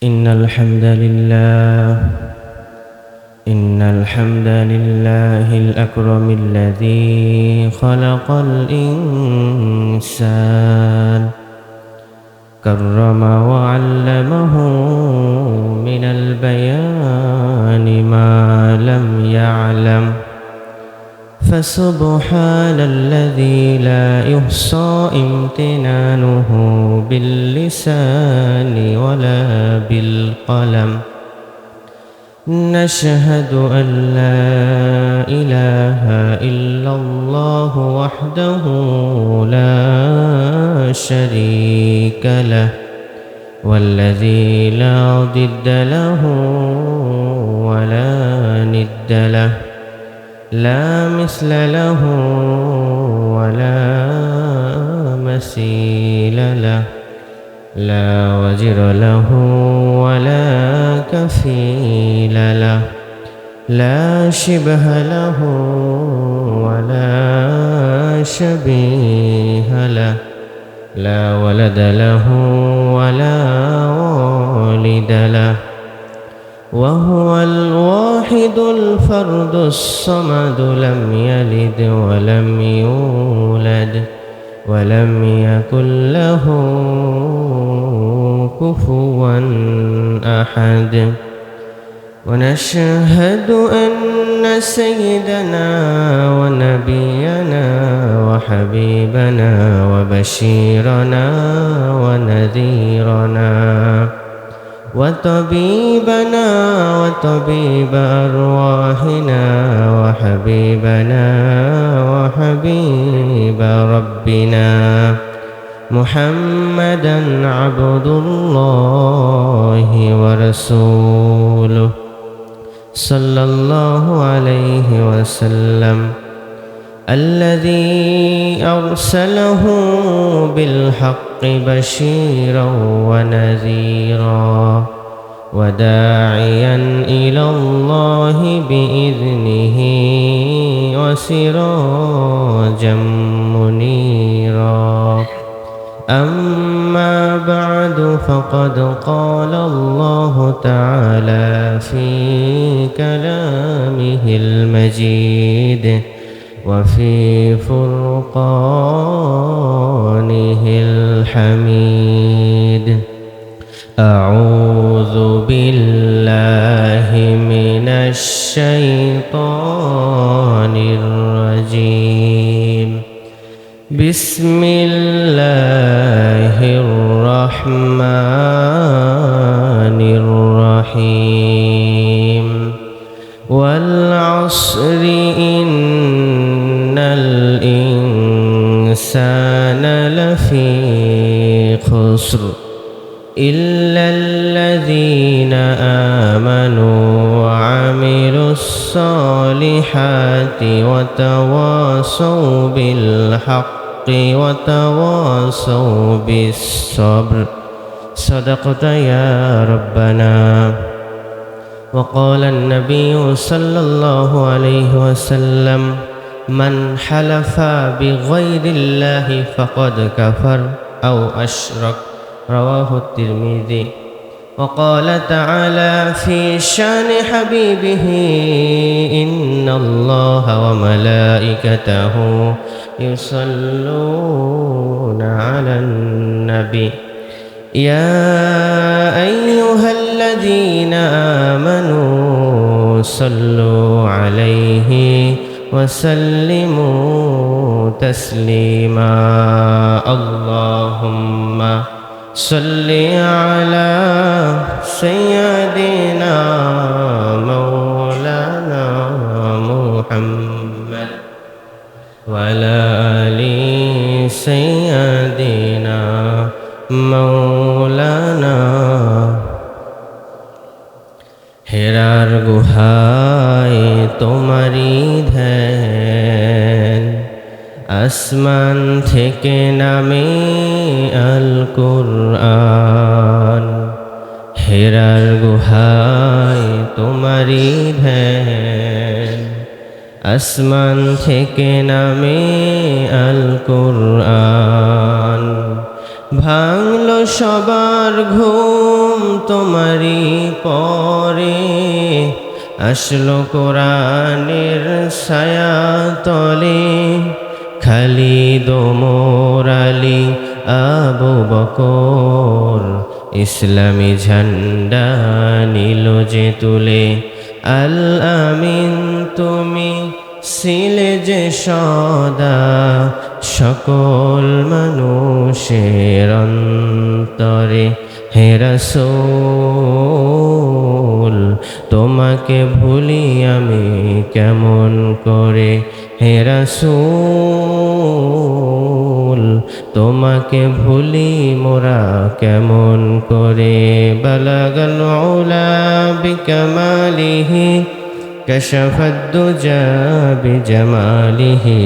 إن الحمد لله الأكرم الذي خلق الإنسان كرم وعلمه من البيان ما لم يعلم فسبحان الذي لا يحصى امتنانه باللسان ولا بالقلم نشهد أن لا إله إلا الله وحده لا شريك له والذي لا ضد له ولا ند له لا مثل له ولا مثيل له لا وزر له ولا كفيل له لا شبه له ولا شبيه له لا ولد له ولا والد له وهو الواحد الفرد الصمد لم يلد ولم يولد ولم يكن له كفوا أحد ونشهد أن سيدنا ونبينا وحبيبنا وبشيرنا ونذيرنا وطبيبنا وطبيب أرواحنا وحبيبنا وحبيب ربنا محمدا عبد الله ورسوله صلى الله عليه وسلم الذي أرسله بالحق بشيرا ونذيرا وداعيا إلى الله بإذنه وسراجا منيرا أما بعد فقد قال الله تعالى في كلامه المجيد وفي فرقانه الحميد أعوذ بالله من الشيطان الرجيم بسم الله الرحمن الرحيم والعصر إن الإنسان لفي خسر إلا الذين آمنوا وعملوا الصالحات وتواصوا بالحق وتواصوا بالصبر صدقت يا ربنا. وقال النبي صلى الله عليه وسلم من حلف بغير الله فقد كفر أو أشرك رواه الترمذي. وقال تعالى في شان حبيبه إن الله وملائكته يصلون على النبي يا أيها الذين آمنوا صلوا عليه وسلموا تسليما اللهم صل على سيدنا مولانا محمد وعلى آل سيدنا مولانا হেরার গুহায় তোমারি ধ্যান আসমান থেকে নামে আল কুরআন হেরার গুহায় তোমারি ধ্যান আসমান থেকে নামে আল কুরআন ভাঙলো সবার ঘুম তোমারই পরে, আসলো কোরআনের ছায়া তলে। খালিদ ওমর আলী আবু বকর, ইসলামী ঝান্ডা নিল যে তুলে। আল আমিন তুমি ছিলে যে সদা, সকল মানুষের অন্তরে। হে রাসূল তোমাকে ভুলি আমি কেমন করে, হে রাসূল তোমাকে ভুলি মোরা কেমন করে। বালাগাল উলা বিকামালিহি, কাশাফাদ দুজা বিজামালিহি,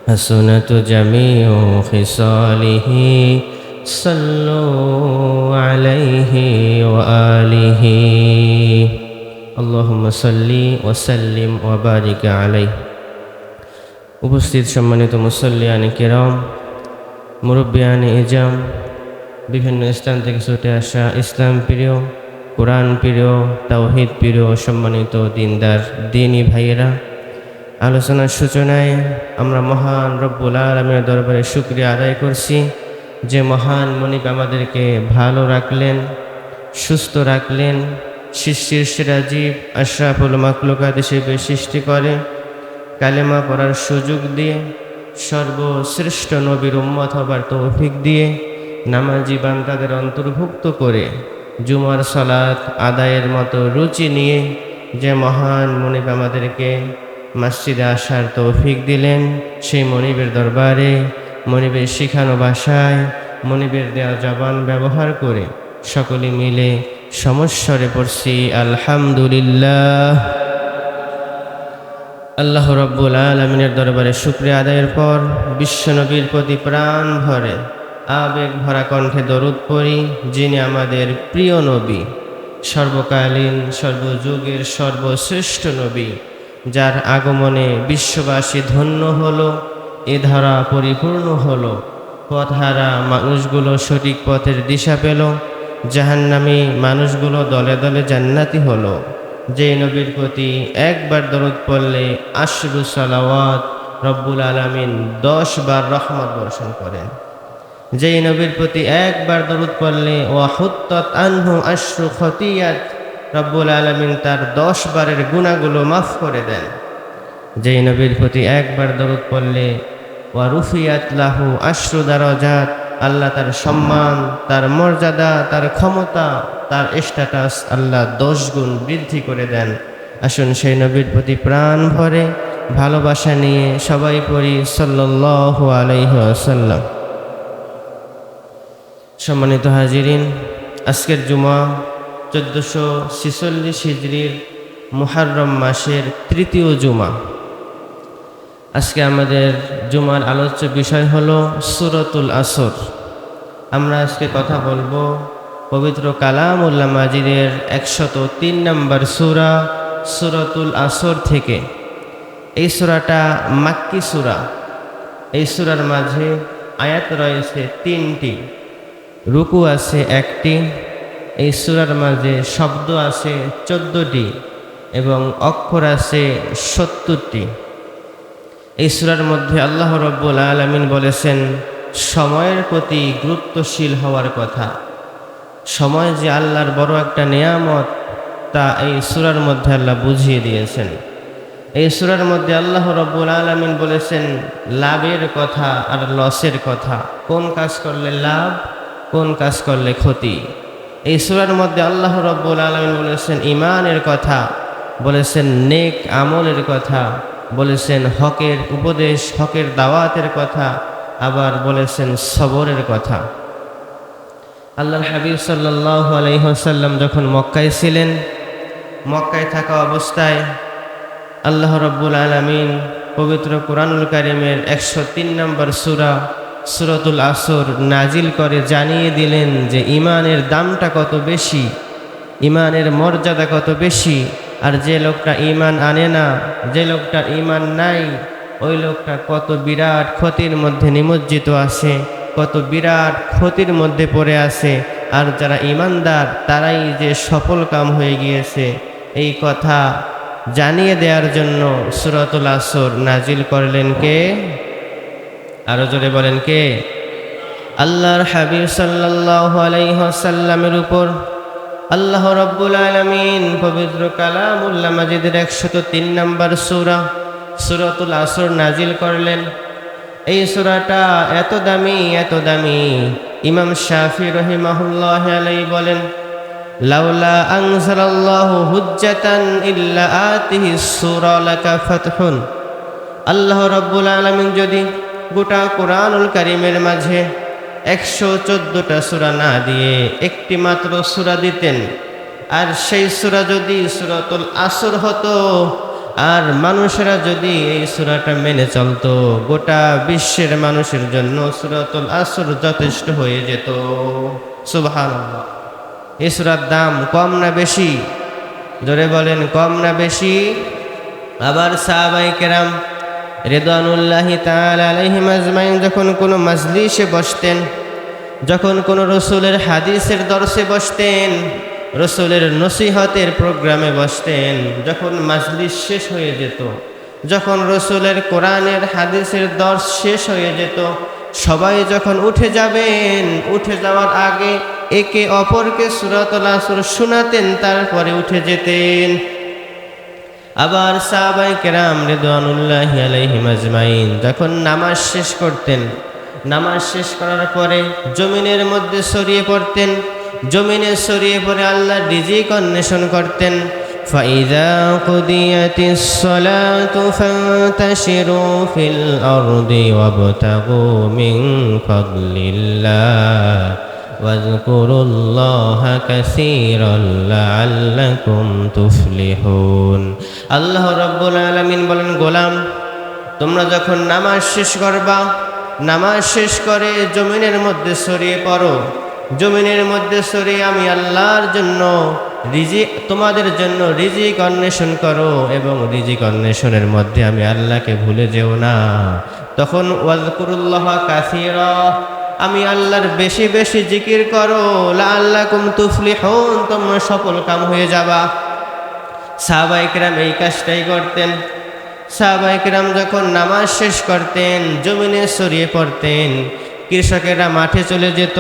হাসুনাত জামিউ খিসালিহি, সাল্লু আলাইহি ওয়া আলিহি। আল্লাহুম্মা সাল্লি ওয়া সাল্লিম ওয়া বারিক আলাইহি। উপস্থিত সম্মানিত মুসল্লিয়ানে কিরাম, মুরব্বিয়ানে ইজাম, বিভিন্ন স্থান থেকে ছুটে আসা ইসলাম প্রিয়, কোরআন প্রিয়, তাওহীদ প্রিয় সম্মানিত দিনদার দিনী ভাইয়েরা, আলোচনার সূচনায় আমরা মহান রব্বুল আলামিনের দরবারে শুকরিয়া আদায় করছি যে মহান মনিব আমাদেরকে ভালো রাখলেন, সুস্থ রাখলেন, সৃষ্টির সেরা জীব আশরাফুল মাখলুকাত হিসেবে সৃষ্টি করে, কালেমা পড়ার সুযোগ দিয়ে, সর্বশ্রেষ্ঠ নবীর উম্মত হবার তৌফিক দিয়ে, নামাজি বান্দাদের অন্তর্ভুক্ত করে জুমার সালাত আদায়ের মতো রুচি নিয়ে যে মহান মনিব আমাদেরকে মসজিদে আসার তৌফিক দিলেন, সেই মনিবের দরবারে মনিবের শিখানো ভাষায় মনিবের দেওয়া জবান ব্যবহার করে সকলে মিলে সমস্বরে পড়ছি আলহামদুলিল্লাহ। আল্লাহ রব্বুল আলামিনের দরবারে শুকরিয়া আদায়ের পর বিশ্বনবীর প্রতি প্রাণ ভরে আবেগ ভরা কণ্ঠে দরুদ পড়ি, যিনি আমাদের প্রিয় নবী, সর্বকালীন সর্বযুগের সর্বশ্রেষ্ঠ নবী, যার আগমনে বিশ্ববাসী ধন্য হলো, এ ধারা পরিপূর্ণ হলো, পথহারা মানুষগুলো সঠিক পথের দিশা পেল, জাহান্নামী মানুষগুলো দলে দলে জান্নাতি হলো। যেই নবীর প্রতি একবার দরুদ পড়লে আশরু সালাওয়াত রব্বুল আলামিন 10 বার রহমত বর্ষণ করেন। যেই নবীর প্রতি একবার দরুদ পড়লে ওয়াহুত্তাত আনহু আশরু খতিয়াত রব্বুল আলামিন তার 10 বারের গুনাহগুলো মাফ করে দেন। যেই নবীর প্রতি একবার দরুদ পড়লে ওয়ারুফিয়াত লাহু আশরু দারাজাত, আল্লাহ তার সম্মান, তার মর্যাদা, তার ক্ষমতা, তার স্ট্যাটাস আল্লাহ 10 গুণ বৃদ্ধি করে দেন। আসুন সেই নবীর প্রতি প্রাণ ভরে ভালোবাসা নিয়ে সবাই পড়ি সাল্লাল্লাহু আলাইহি ওয়াসাল্লাম। সম্মানিত হাজিরিন, আজকের জুমা 1446 হিজরির মুহররম মাসের তৃতীয় জুমা। আজকে আমাদের জুমার আলোচ্য বিষয় হলো সূরাতুল আসর। আমরা আজকে কথা বলবো পবিত্র কালামুল্লাহ মাজিদের 103 নম্বর সূরা সূরাতুল আসর থেকে। এই সূরাটা মাক্কি সূরা। এই সূরার মাঝে আয়াত রয়েছে 3টি, রুকু আছে 1টি, এই সূরার মাঝে শব্দ আছে 14টি এবং অক্ষর আছে 70টি। এই সূরার মধ্যে আল্লাহ রব্বুল আলামিন বলেছেন সময়ের প্রতি গুরুত্বশীল হওয়ার কথা। সময় যে আল্লাহর বড় একটা নেয়ামত, তা এই সূরার মধ্যে আল্লাহ বুঝিয়ে দিয়েছেন। এই সূরার মধ্যে আল্লাহ রব্বুল আলামিন বলেছেন লাভের কথা আর লসের কথা, কোন কাজ করলে লাভ, কোন কাজ করলে ক্ষতি। এই সূরার মধ্যে আল্লাহ রব্বুল আলামিন বলেছেন ঈমানের কথা, বলেছেন নেক আমলের কথা, বলেছেন হকের উপদেশ, হকের দাওয়াতের কথা, আবার বলেছেন সবরের কথা। আল্লাহর হাবিব সাল্লাল্লাহু আলাইহি ওয়াসাল্লাম যখন মক্কায় ছিলেন, মক্কায় থাকা অবস্থায় আল্লাহ রব্বুল আলামিন পবিত্র কুরআনুল কারীমের 103 নম্বর সূরা সূরাতুল আসর নাজিল করে জানিয়ে দিলেন যে ঈমানের দামটা কত বেশি, ঈমানের মর্যাদা কত বেশি। আর যে লোকটা ঈমান আনে না, যে লোকটার ঈমান নাই, ওই লোকটা কত বিরাট ক্ষতির মধ্যে নিমজ্জিত আছে। কত বিরাট ক্ষতির মধ্যে পড়ে আছে, আর যারা ঈমানদার তারাই যে সফল কাম হয়ে গিয়েছে, এই কথা জানিয়ে দেওয়ার জন্য সূরাতুল আসর নাজিল করলেন কে? আরো জোরে বলেন কে? আল্লাহর হাবিব সাল্লাল্লাহু আলাইহি ওয়াসাল্লামের উপর আল্লাহ রাব্বুল আলামিন পবিত্র কালামুল্লাহ মাজিদের 103 নম্বর সূরা সূরাতুল আসর নাজিল করলেন। এই সূরাটা এত দামি, ইমাম শাফি রাহিমাহুল্লাহ আলাইহি বলেন, লাউলা আনজালাল্লাহু হুজ্জাতান ইল্লা আতিহিস সূরা লাকা ফাতহুন। আল্লাহ রাব্বুল আলামিন যদি গোটা কোরআনুল কারীমের মাঝে 114টা সূরা না দিয়ে একটি মাত্র সূরা দিতেন, আর সেই সূরা যদি সূরাতুল আসর হতো, আর মানুষেরা যদি এই সূরাটা মেনে চলতো, গোটা বিশ্বের মানুষের জন্য সূরাতুল আসর যথেষ্ট হয়ে যেত। সুবহানাল্লাহ। এই সূরার দাম কম না বেশি? জোরে বলেন, কম না বেশি? আবার সাহাবায়ে কেরাম রিদওয়ানুল্লাহি তাআলা আলাইহিম আজমাইন যখন কোনো মাজলিসে বসতেন, যখন কোনো রসুলের হাদিসের দর্শে বসতেন, রসুলের নসিহতের প্রোগ্রামে বসতেন, যখন মাজলিস শেষ হয়ে যেত, যখন রসুলের কোরআনের হাদিসের দর্শ শেষ হয়ে যেত, সবাই যখন উঠে যাবেন, উঠে যাওয়ার আগে একে অপরকে সূরাতুল আসর শোনাতেন, তারপরে উঠে যেতেন। আবার সাহাবায়ে কেরাম রিদওয়ানুল্লাহি আলাইহিম আজমাইন যখন নামাজ শেষ করতেন, নামাজ শেষ করার পরে জমিনের মধ্যে ছড়িয়ে পড়তেন, জমিনে ছড়িয়ে পড়ে আল্লাহর রিজিক অন্বেষণ করতেন। ফাইযা কুদিয়াতিস সালাতু ফান্তাশিরু ফিল আরদি ওয়াবতাগু মিন ফাদলিল্লাহ ওয়াযকুরুল্লাহা কাসীরান লাআল্লাকুম তুফলিহুন। আল্লাহ রাব্বুল আলামিন বলেন, গোলাম তোমরা যখন নামাজ শেষ করবা, নামাজ শেষ করে জমিনের মধ্যে ছড়িয়ে পড়ো, জমিনের মধ্যে ছড়িয়ে আমি আল্লাহর জন্য রিজিক, তোমাদের জন্য রিজিক অন্বেষণ করো, এবং রিজিক অন্বেষণের মধ্যে আমি আল্লাহকে ভুলে যেও না। তখন ওয়াযকুরুল্লাহা কাসীরা, আমি আল্লাহর বেশি বেশি জিকির করো, লাআল্লাকুম তুফলিহুন, তোমরা সফল কাম হয়ে যাবা। সাহাবায়ে কেরাম এই কাজটাই করতেন। সাহাবায়ে কেরাম যখন নামাজ শেষ করতেন, জমিনে ছড়িয়ে পড়তেন, কৃষকেরা মাঠে চলে যেত,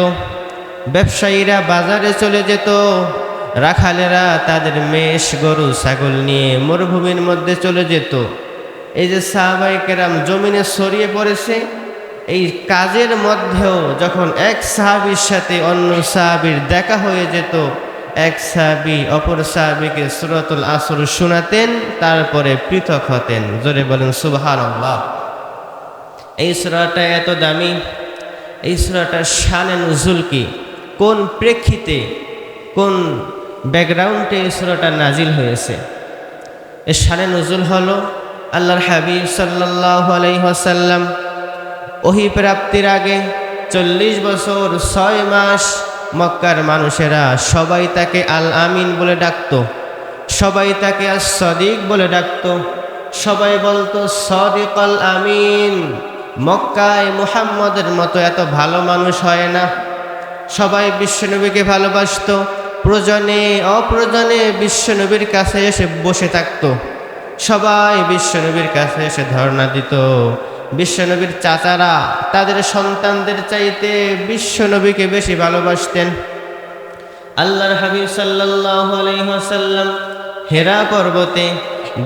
ব্যবসায়ীরা বাজারে চলে যেত, রাখালেরা তাদের মেষ গরু ছাগল নিয়ে মরুভূমির মধ্যে চলে যেত। এই যে সাহাবায়ে কেরাম জমিনে ছড়িয়ে পড়েছে, এই কাজের মধ্যেও যখন এক সাহাবীর সাথে অন্য সাহাবীর দেখা হয়ে যেত, এক সাহাবী অপর সাহাবীকে সূরাতুল আসর শোনাতেন, তারপরে পৃথক হতেন। জোরে বলেন সুবহানাল্লাহ। এই সূরাটা এত দামি, এই সূরাটার শানে নুজুল কি, কোন প্রেক্ষিতে, কোন ব্যাকগ্রাউন্ডে এই সূরাটা নাজিল হয়েছে? এর শানে নুজুল হলো আল্লাহর হাবিব সাল্লাল্লাহু আলাইহি ওয়াসাল্লাম ওহী প্রাপ্তির আগে 40 বছর 6 মাস মক্কার মানুষেরা সবাই তাকে আল আমিন বলে ডাকতো, সবাই তাকে আস সাদিক বলে ডাকতো, সবাই বলতো সাদিক আল আমিন। মক্কায় মুহাম্মদের মতো এত ভালো মানুষ হয় না। সবাই বিশ্বনবীকে ভালোবাসতো, প্রয়োজনে অপ্রয়োজনে বিশ্বনবীর কাছে এসে বসে থাকতো, সবাই বিশ্বনবীর কাছে এসে ধর্ণা দিত। বিশ্বনবীর চাচারা তাদের সন্তানদের চাইতে বিশ্বনবীকে বেশি ভালোবাসতেন। আল্লাহর হাবিব সাল্লাল্লাহু আলাইহি ওয়াসাল্লাম হেরা পর্বতে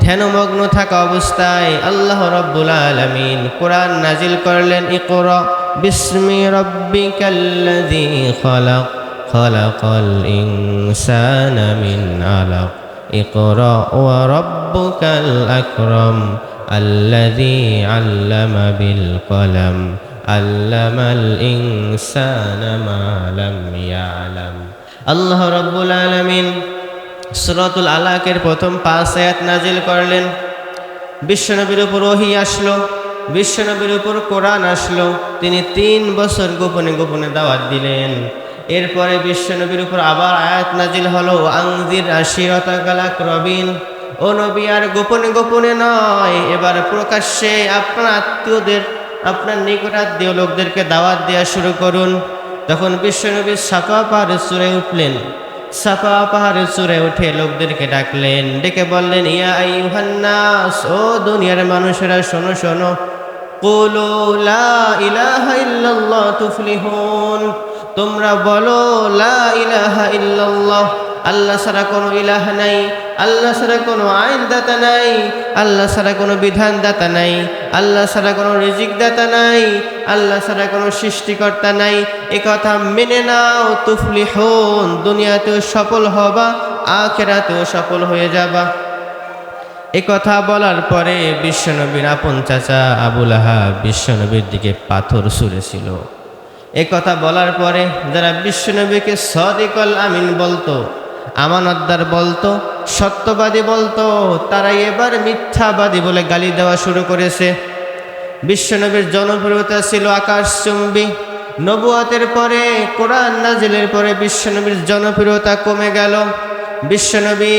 ধ্যানমগ্ন থাকা অবস্থায় আল্লাহ রাব্বুল আলামিন কোরআন নাজিল করলেন, ইকরা বিসমি রাব্বিকাল্লাযী খালাক খালাকাল ইনসানা মিন আলাক ইকরা ওয়া রাব্বুকাল আকরাম আল্লাযী আল্লামা বিল কলম আল্লামাল ইনসানা মা লাম ইয়ালাম। আল্লাহ রাব্বুল আলামিন সূরাতুল আলাকের প্রথম 5 আয়াত নাজিল করলেন। বিশ্বনবীর উপর ওহী আসলো, বিশ্বনবীর উপর কোরআন আসলো। তিনি 3 বছর গোপনে গোপনে দাওয়াত দিলেন। এরপরে বিশ্বনবীর উপর আবার আয়াত নাজিল হলো, আনজির আশিরাতাকাল আকরাবিন। ও নবী, আর গোপনে গোপনে নয়, এবার প্রকাশ্যে আপনার আত্মীয়দের আপনার নিকটাত্মীয় লোকদেরকে দাওয়াত দেওয়া শুরু করুন। তখন বিশ্বনবী সাফা পাহাড়ে চূড়ে উঠলেন। সাফা পাহাড়ে চূড়ে উঠে লোকদেরকে ডাকলেন, ডেকে বললেন, ইয়া আইয়ুহান নাস, ও দুনিয়ার মানুষেরা শোনো শোনো, কুলু লা ইলাহা ইল্লাল্লাহ তুফলিহুন, তোমরা বলো লা ইলাহা ইল্লাল্লাহ, আল্লাহ ছাড়া কোনো ইলাহ নাই, আল্লাহ ছাড়া কোনো আইনদাতা নাই, আল্লাহ ছাড়া কোনো বিধানদাতা নাই, আল্লাহ ছাড়া কোনো রিজিকদাতা নাই, আল্লাহ ছাড়া কোনো সৃষ্টিকর্তা নাই, এ কথা মেনে নাও, তুফলিহুন, দুনিয়াতেও সফল হবা, আখিরাতেও সফল হয়ে যাবা। এ কথা বলার পরে বিশ্বনবীর আপন চাচা আবু লাহাব বিশ্বনবীর দিকে পাথর ছুঁড়েছিল। এ কথা বলার পরে যারা বিশ্বনবীকে সাদিকুল আমিন বলতো, আমানতদার বলতো, সত্যবাদী বলতো, তারাই এবার মিথ্যাবাদী বলে গালি দেওয়া শুরু করেছে। বিশ্বনবীর জনপ্রিয়তা ছিল আকাশচুম্বী। নবুয়তের পরে, কোরআন নাজিলের পরে বিশ্বনবীর জনপ্রিয়তা কমে গেল। বিশ্বনবী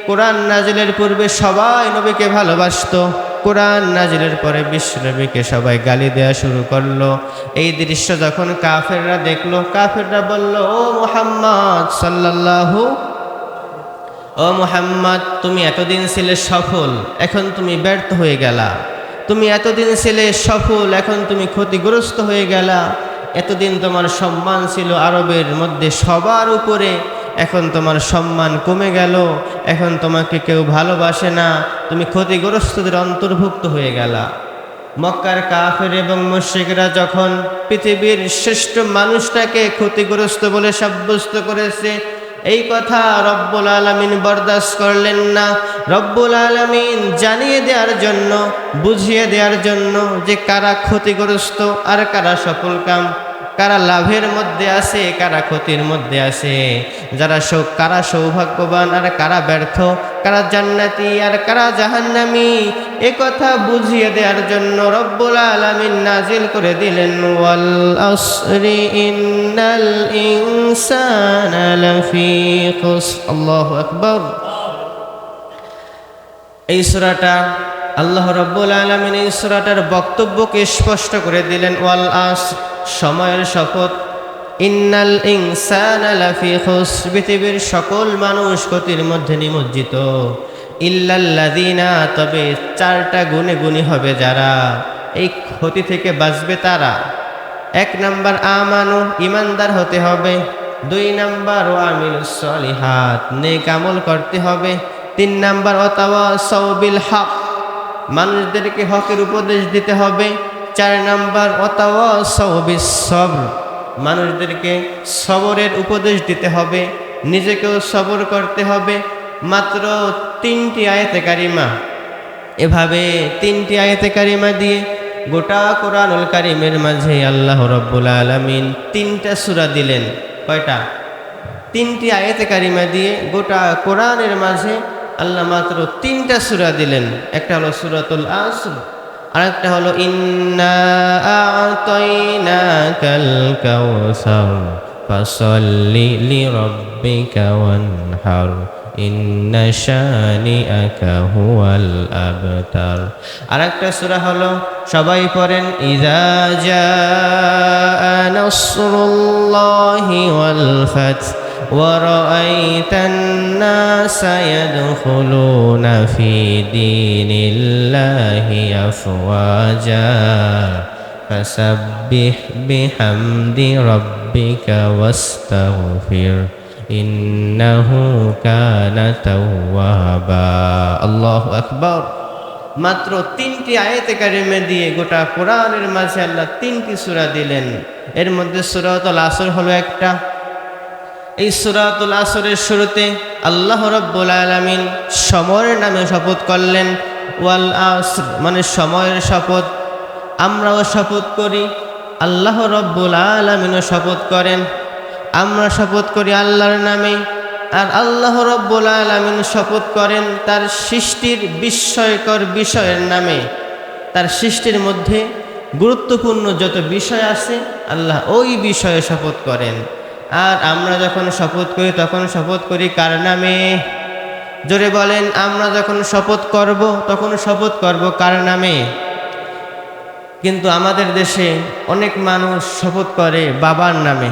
কোরআন নাজিলের পূর্বে সবাই নবীকে ভালোবাসতো, কোরআন নাজিলের পরে বিশ্বনবীকে সবাই গালি দেওয়া শুরু করলো। এই দৃশ্য যখন কাফেররা দেখলো, কাফেররা বলল, ও মুহাম্মদ সাল্লাল্লাহু, ও মুহাম্মদ, তুমি এতদিন ছিলে সফল, এখন তুমি ব্যর্থ হয়ে গেলা। তুমি এতদিন ছিলে সফল, এখন তুমি ক্ষতিগ্রস্ত হয়ে গেলা। এতদিন তোমার সম্মান ছিল আরবের মধ্যে সবার উপরে, এখন তোমার সম্মান কমে গেল, এখন তোমাকে কেউ ভালোবাসে না, তুমি ক্ষতিগ্রস্তদের অন্তর্ভুক্ত হয়ে গেলা। মক্কার কাফের এবং মুশরিকরা যখন পৃথিবীর শ্রেষ্ঠ মানুষটাকে ক্ষতিগ্রস্ত বলে সাব্যস্ত করেছে, এই কথা রব্বুল আলামিন বরদাস্ত করলেন না। রব্বুল আলামিন জানিয়ে দেওয়ার জন্য, বুঝিয়ে দেওয়ার জন্য যে কারা ক্ষতিগ্রস্ত আর কারা সফলকাম, কারা লাভের মধ্যে আছে, কারা ক্ষতির মধ্যে আছে, কারা সৌভাগ্যবান আর কারা ব্যর্থ, কারা জান্নাতি আর কারা জাহান্নামী, এ কথা বুঝিয়ে দেওয়ার জন্য রব্বুল আলামিন নাজিল করে দিলেন, ওয়াল আসরি ইন্নাল ইনসানা লাফি খুসর। আল্লাহু আকবার। এই সূরাটা আল্লাহ রাব্বুল আলামিন এই সূরাটার বক্তব্যকে স্পষ্ট করে দিলেন, ওয়াল আসর, সময়ের শপথ, ইন্নাল ইনসানা লাফি খুসর, পৃথিবীর সকল মানুষ ক্ষতির মধ্যে নিমজ্জিত, ইল্লাল্লাযিনা, তবে চারটা গুণী হবে যারা এই ক্ষতি থেকে বাঁচবে তারা। 1 নাম্বার আমানু, ইমানদার হতে হবে। 2 নাম্বার ওয়ামিলুস সলিহাত, নেক আমল করতে হবে। 3 নাম্বার ওয়াতাওয়াসাউ বিল হক, মানুষদেরকে হকের উপদেশ দিতে হবে। 4 নাম্বার ওয়াতাওয়াসাউ বিস সবর, মানুষদেরকে সবরের উপদেশ দিতে হবে, নিজেকেও সবর করতে হবে। মাত্র 3টি আয়াতে কারিমা, এভাবে 3টি আয়াতে কারিমা দিয়ে গোটা কোরআনুল কারীমের মাঝে আল্লাহ রাব্বুল আলামিন 3টা সূরা দিলেন। কয়টা? 3টি আয়াতে কারিমা দিয়ে গোটা কোরআনের মাঝে আল্লাহ মাত্র 3টা সূরা দিলেন। একটা হলো সূরাতুল আসর, আরেকটা হলো ইন্না আ'তাইনাকাল কাউসার ফাসাল্লি লিরাব্বিকা ওয়ানহার ইন্না শানিআকা হুয়াল আবতার। আরেকটা সূরা হলো, সবাই পড়েন, ইযা জাআ নাসরুল্লাহি ওয়াল ফাth ওয়া রাআইতান নাসা ইয়াদখুলুনা ফি দীনিল্লাহি আফওয়াজা ফাসাব্বিহ বিহামদি রাব্বিকা ওয়াস্তাগফির ইন্নাহু কানা তাওয়াবা। আল্লাহু আকবার। মাত্র 3টি আয়াতে কারিমা দিয়ে গোটা কোরআনের মাঝে আল্লাহ 3টি সূরা দিলেন। এর মধ্যে সূরাতুল আসর হলো একটা। এই সূরাতুল আসরের শুরুতে আল্লাহ রাব্বুল আলামিন সময়ের নামে শপথ করলেন। ওয়াল আসর মানে সময়ের শপথ। আমরাও শপথ করি, আল্লাহ রাব্বুল আলামিনও শপথ করেন। আমরা শপথ করি আল্লাহর নামে, আর আল্লাহ রাব্বুল আলামিন শপথ করেন তার সৃষ্টির বিস্ময়কর বিষয়ের নামে। তার সৃষ্টির মধ্যে গুরুত্বপূর্ণ যত বিষয় আছে আল্লাহ ওই বিষয়ে শপথ করেন। আর আমরা যখন শপথ করি তখন শপথ করি কার নামে? জোরে বলেন, আমরা যখন শপথ করব তখন শপথ করব কার নামে? কিন্তু আমাদের দেশে অনেক মানুষ শপথ করে বাবার নামে,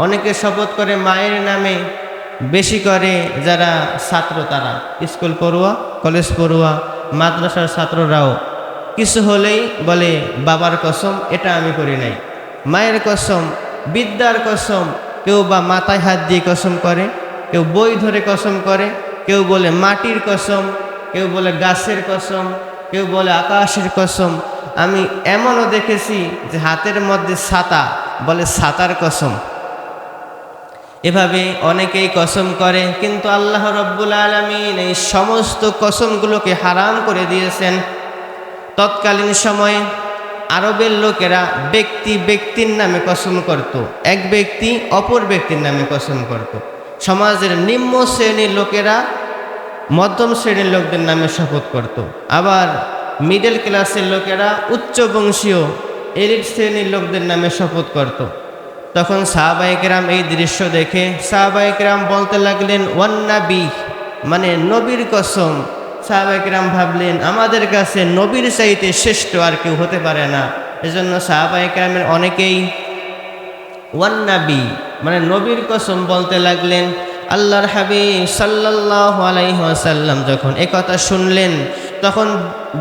অনেকে শপথ করে মায়ের নামে, বেশি করে যারা ছাত্র তারা স্কুল পড়ুয়া, কলেজ পড়ুয়া, মাদ্রাসার ছাত্ররাও কিছু হলেই বলে বাবার কসম, এটা আমি করি নাই। মায়ের কসম, বিদ্যার কসম, কেউ বা মাথায় হাত দিয়ে কসম করে, কেউ বই ধরে কসম করে, কেউ বলে মাটির কসম, কেউ বলে গাছের কসম, কেউ বলে আকাশের কসম। আমি এমনও দেখেছি যে হাতের মধ্যে ছাতা, বলে ছাতার কসম। এভাবে অনেকেই কসম করে, কিন্তু আল্লাহ রব্বুল আলামিন এই সমস্ত কসমগুলোকে হারাম করে দিয়েছেন। তৎকালীন সময়ে আরবের লোকেরা ব্যক্তির নামে কসম করত, এক ব্যক্তি অপর ব্যক্তির নামে কসম করত। সমাজের নিম্ন শ্রেণীর লোকেরা মধ্যম শ্রেণীর লোকদের নামে শপথ করত, আবার মিডল ক্লাসের লোকেরা উচ্চ বংশীয় এলিট শ্রেণীর লোকদের নামে শপথ করত। তখন সাহাবায়ে কেরাম এই দৃশ্য দেখে সাহাবায়ে কেরাম বলতে লাগলেন ওয়ান নাবী, মানে নবীর কসম। সাহাবায়ে কেরাম ভাবলেন আমাদের কাছে নবীর চাইতে শ্রেষ্ঠ আর কেউ হতে পারে না। এজন্য সাহাবায়ে কেরামের অনেকেই ওয়ান নাবী মানে নবীর কসম বলতে লাগলেন। আল্লাহর হাবিব সাল্লাল্লাহু আলাইহি ওয়াসাল্লাম যখন একথা শুনলেন, তখন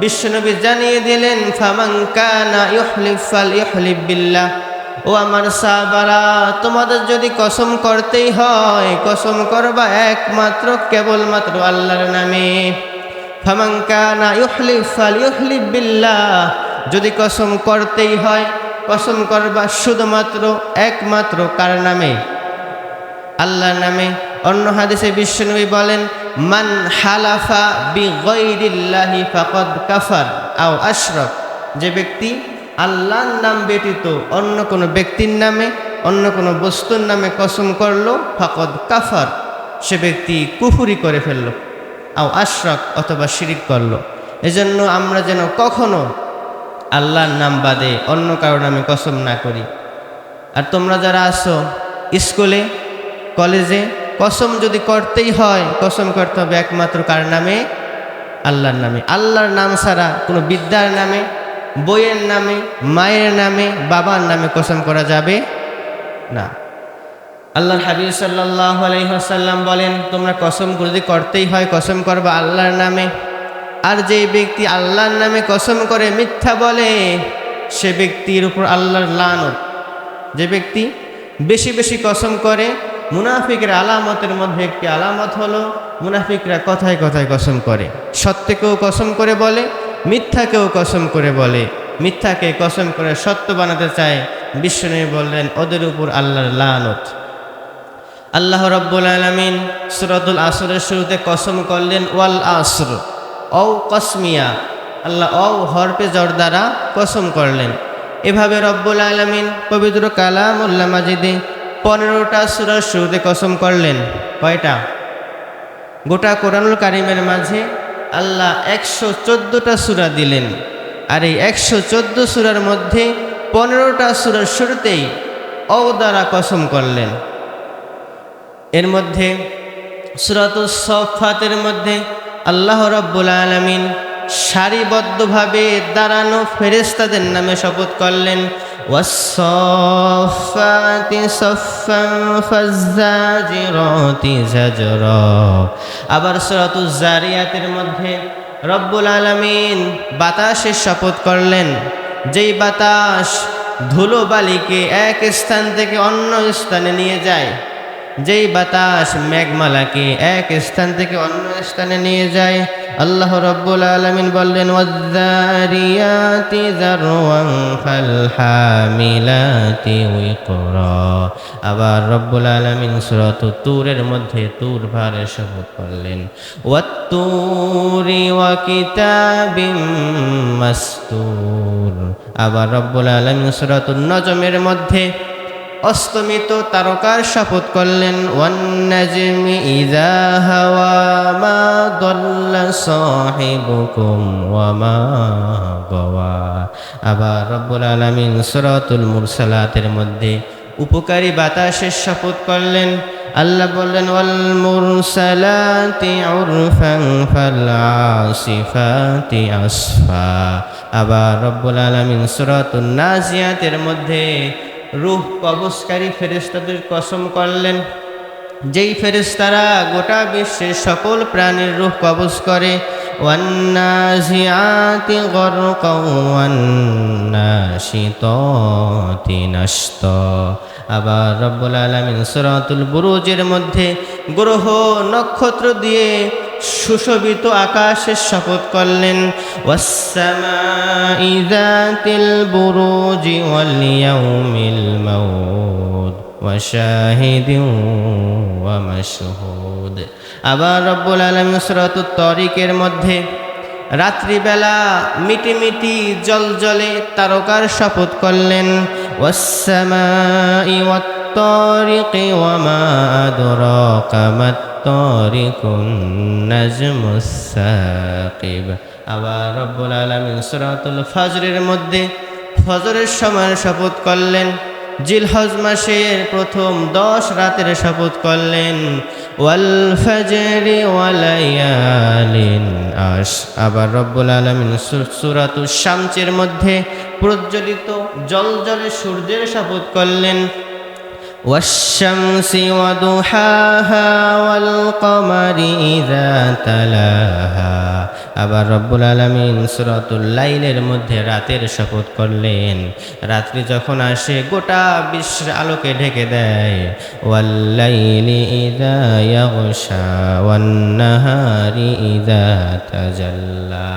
বিশ্বনবী জানিয়ে দিলেন ফামান কানা ইউহলিফ ফালইউহলিফ বিল্লাহ। ও আমার সাহাবারা, তোমাদের যদি কসম করতেই হয়, কসম করবা একমাত্র কেবলমাত্র আল্লাহর নামে। ফামান কানা ইউহলিফ ফালইউহলিফ বিল্লাহ, যদি কসম করতেই হয়, কসম করবা শুধুমাত্র একমাত্র কার নামে? আল্লাহর নামে। অন্য হাদিসে বিশ্বনবী বলেন মান হালাফা বিগাইরিল্লাহি ফাকাদ কাফার আও আশরাক, যে ব্যক্তি আল্লাহর নাম ব্যতীত অন্য কোনো ব্যক্তির নামে, অন্য কোনো বস্তুর নামে কসম করলো, ফাকাদ কাফার, সে ব্যক্তি কুফরি করে ফেলল, আও আশরাক অথবা শিরিক করলো। এজন্য আমরা যেন কখনো আল্লাহর নাম বাদে অন্য কারোর নামে কসম না করি। আর তোমরা যারা আছো স্কুলে কলেজে, কসম যদি করতেই হয়, কসম করতে হবে একমাত্র কার নামে? আল্লাহর নামে। আল্লাহর নাম ছাড়া কোনো বিদ্যার নামে, বইয়ের নামে, মায়ের নামে, বাবার নামে কসম করা যাবে না। আল্লাহর হাবিব সাল্লাল্লাহু আলাইহি ওয়াসাল্লাম বলেন তোমরা কসম যদি করতেই হয়, কসম করবা আল্লাহর নামে। আর যেই ব্যক্তি আল্লাহর নামে কসম করে মিথ্যা বলে, সে ব্যক্তির উপর আল্লাহর লানত। যে ব্যক্তি বেশি বেশি কসম করে, মুনাফিকের আলামতের মধ্যে একটি আলামত হলো মুনাফিকরা কথায় কথায় কসম করে, সত্যকেও কসম করে বলে, মিথ্যাকেও কসম করে বলে, মিথ্যাকে কসম করে সত্য বানাতে চায়। বিশ্বনবী বললেন ওদের উপর আল্লাহর লানত। আল্লাহ রাব্বুল আলামিন সূরাতুল আসরের শুরুতে কসম করলেন ওয়াল আসর, ও কসমিয়া, আল্লাহ ও হরফে জর দ্বারা কসম করলেন। এভাবে রব্বুল আলামিন পবিত্র কালামুল্লাহ মাজিদে 15টা সূরার শুরুতে কসম করলেন। কয়টা? গোটা কোরআনুল কারীমের মাঝে আল্লাহ 114টা সূরা দিলেন, আর এই 114 সূরার মধ্যে 15টা সূরার শুরুতেই ও দ্বারা কসম করলেন। এর মধ্যে সূরাতুস সাফফাতের মধ্যে আল্লাহ রাব্বুল আলামিন সারিবদ্ধভাবে দাঁড়ানো ফেরেশতাদের নামে শপথ করলেন ওয়াস-সাফফাতি সাফফান ফাজ-জাজিরাতি জাজরা। আবার সূরাতুজ জারিয়াতের মধ্যে রব্বুল আলামিন বাতাসের শপথ করলেন, যেই বাতাস ধুলোবালিকে এক স্থান থেকে অন্য স্থানে নিয়ে যায়, যেই বাতাস মেঘমালাকে এক স্থান থেকে অন্য স্থানে নিয়ে যায়। আল্লাহ রাব্বুল আলামিন বললেন ওয়াজ-জারিয়াতি যারওয়ান ফাল-হামিলাতি উইকরা। আবার রব্বুল আলামিন সূরাতুত তুরের মধ্যে তুর পাহাড়ের শপথ করলেন ওয়াত-তুরি ওয়া কিতাবিম মাসতুর। আবার রব্বুল আলামিন সূরাতুন নজমের মধ্যে অস্তমিত তারকার শপথ করলেন ওয়ান-নাজমি ইযা হাওয়া মা দাল্লা সাহিবুকুম ওয়া মা গাওয়া। আবার রব্বুল আলামিন সূরাতুল মুরসালাতের মধ্যে উপকারী বাতাসের শপথ করলেন। আল্লাহ বললেন ওয়াল মুরসালাতি উরফান ফাল আসিফাতি আসফা। আবার রব্বুল আলামিন সূরাতুন নাজিয়াতের মধ্যে রূহ কবজকারী ফেরেশতাদের কসম করলেন, যেই ফেরেশতারা গোটা বিশ্বের সকল প্রাণীর রূহ কবজ করে। ওয়ান্নাজিআতি গরকা ওয়ান্নাশিতাতি নাশতা। আবার রব্বুল আলামিন সূরাতুল বুরুজের মধ্যে গ্রহ নক্ষত্র দিয়ে সুশোভিত আকাশের শপথ করলেন। ওয়াস-সামাই যাতিল বুরুজি ওয়াল ইয়াউমিল মাউদ ওয়া শাহিদিন ওয়া মাশহুদ। আবার রব্বুল আলামিন সূরাতুত তারিকের মধ্যে রাত্রিবেলা মিটিমিটি জলজলে তারকার শপথ করলেন। ওয়াস-সামাই ওয়াত-তারিকি ওয়া মা আদরাকা মাত-তারিকুন নাজমুস সাকিব। আবার রব্বুল আলামিন সূরাতুল ফজরের মধ্যে ফজরের সময়ের শপথ করলেন। জিলহজ মাসের প্রথম 10 রাতের শপথ করলেন। ওয়াল ফাজরি ওয়া লায়ালিন আশ। আবার রব্বুল আলামিন সূরাতুশ শামসের মধ্যে প্রজ্বলিত জলজলে সূর্যের শপথ করলেন। ওয়াশ-শামসি ওয়া দুহাহা ওয়াল কমারি ইযা তালাহা। আবার রব্বুল আলামিন সূরাতুল লাইলের মধ্যে রাতের শপথ করলেন। রাত্রি যখন আসে গোটা বিশ্বের আলোকে ঢেকে দেয়। ওয়াল লাইলি ইযা ইয়াগশা ওয়ান নাহারি ইযা তাজাল্লা।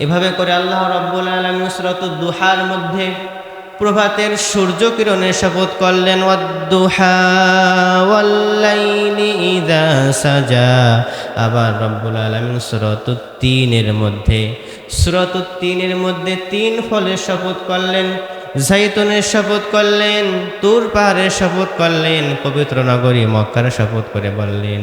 এভাবে করে আল্লাহ রব্বুল আলামিন সূরাতুদ দুহার মধ্যে প্রভাতের সূর্য কিরণের শপথ করলেন। ওয়াদ-দুহা ওয়াল লাইলি ইযা সাজা। আবার রব্বুল আলামিন সূরাতুত তিনের মধ্যে 3 ফলের শপথ করলেন। জাইতুনের শপথ করলেন, তুর পাহাড়ের শপথ করলেন, পবিত্র নগরী মক্কার শপথ করে বললেন